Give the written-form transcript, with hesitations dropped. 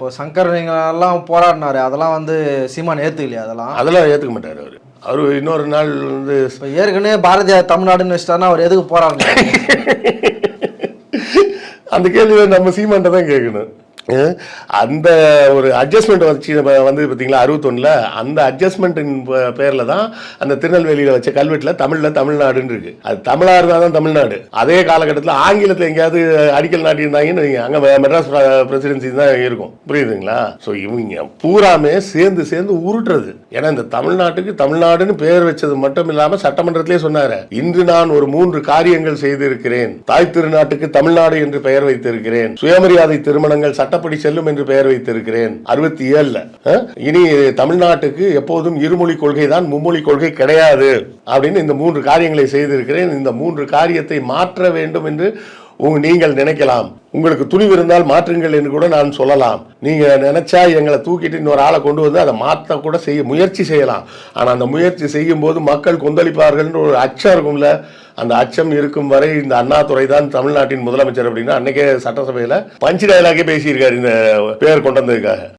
இப்போ சங்கரலிங்கெல்லாம் போராடினாரு, அதெல்லாம் வந்து சீமான் ஏற்றுக்கலையா? அதெல்லாம் ஏற்றுக்க மாட்டார் அவர். அவர் இன்னொரு நாள் வந்து இப்போ ஏற்கனவே பாரதியார் தமிழ்நாடுன்னு வச்சுட்டாருன்னா அவர் எதுக்கு போராடினாரு? அந்த கேள்வியை நம்ம சீமான்ட்ட தான் கேட்கணும். அந்த ஒரு அட்ஜஸ்ட்மெண்ட் வச்சு வந்து பார்த்தீங்களா 61 அந்த அட்ஜஸ்ட்மெண்ட்டின் பேரில் தான் அந்த திருநெல்வேலியில் வச்ச கல்வெட்டில் தமிழில் தமிழ்நாடுன்னு இருக்கு. அது தமிழாக இருந்தால் தான் தமிழ்நாடு. அதே காலகட்டத்தில் ஆங்கிலத்தில் எங்கேயாவது அடிக்கல் நாட்டியிருந்தாங்கன்னு அங்கே மெட்ராஸ் பிரசிடென்சி தான் இருக்கும். புரியுதுங்களா? ஸோ இவங்க பூராமே சேர்ந்து உருட்டுறது. ஏன்னா இந்த தமிழ்நாட்டுக்கு தமிழ்நாடுன்னு பேர் வச்சது மட்டும் இல்லாமல் சட்டமன்றத்திலே சொன்னார், இன்று நான் ஒரு 3 காரியங்கள் செய்திருக்கிறேன். தாய் திருநாட்டுக்கு தமிழ்நாடு என்று பெயர் வைத்திருக்கிறேன். சுயமரியாதை திருமணங்கள் சட்டப்படி செல்லும் என்று பெயர் வைத்திருக்கிறேன் 67. இனி தமிழ்நாட்டுக்கு எப்போதும் இருமொழி கொள்கை தான், மும்மொழி கொள்கை கிடையாது அப்படின்னு இந்த 3 காரியங்களை செய்திருக்கிறேன். இந்த 3 காரியத்தை மாற்ற வேண்டும் என்று நீங்கள் நினைக்கலாம். உங்களுக்கு துணிவு இருந்தால் மாற்றுங்கள் என்று கூட நான் சொல்லலாம். நீங்க நினைச்சா எங்களை தூக்கிட்டு இன்னொரு ஆளை கொண்டு வந்து அதை மாற்ற கூட முயற்சி செய்யலாம். ஆனா அந்த முயற்சி செய்யும் போது மக்கள் கொந்தளிப்பார்கள் ஒரு அச்சம் இருக்கும்ல. அந்த அச்சம் இருக்கும் வரை இந்த அண்ணாதுரை தான் தமிழ்நாட்டின் முதலமைச்சர் அப்படின்னா அன்னைக்கே சட்டசபையில பஞ்சு டயலாகே பேசியிருக்காரு இந்த பேர் கொண்டு வந்ததுக்காக.